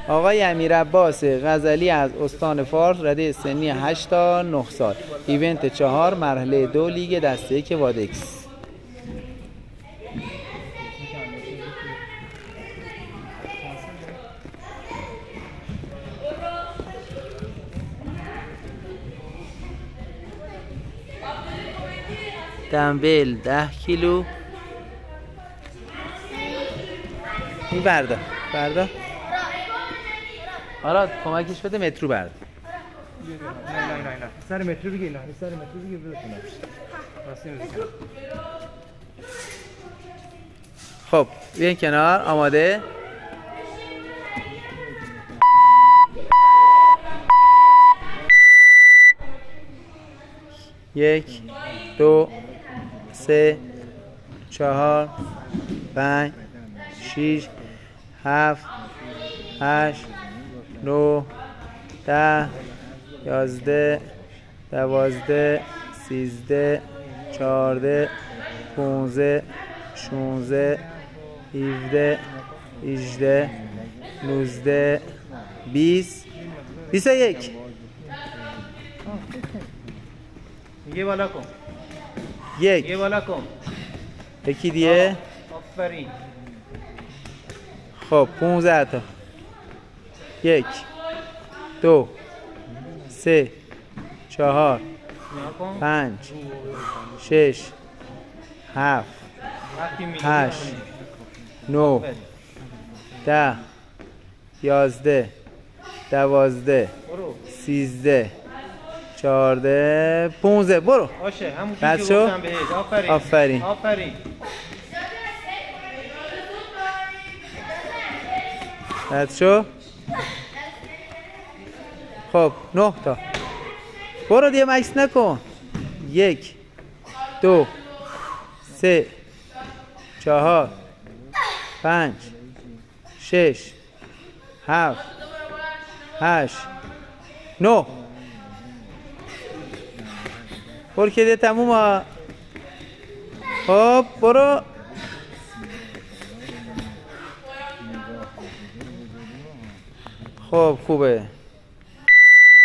آقای امیرعباس غزالی از استان فارس، رده سنی 8 تا 9 سال. ایونت 4 مرحله 2 لیگ دسته 1 وادکس. دمبل 10 کیلو. این بردا حالا کمکش بده مترو برد. نه سر مترو بگیر. نه سر مترو بگیر برسونه. خب بیاین کنار. آماده؟ یک، دو، سه، چهار، پنج، شیش، هفت، هشت، 9 10 11 12 13 14 15 16 17 18 19 20 21. یه بالا کن. یک. بالا کن. یکی دیگه. آفرین. خب 15 تا. 1 2 3 4 5 6 7 8 9 10 11 12 13 14 15. برو. باشه همون رد چیزی شو. گفتم بهت. آفرین. رد شو. خب 9 تا. برو دیگه مکس نکن. 1 2 3 4 5 6 7 8 9. برو که دیگه تموم ها. خب برو. خب خوبه.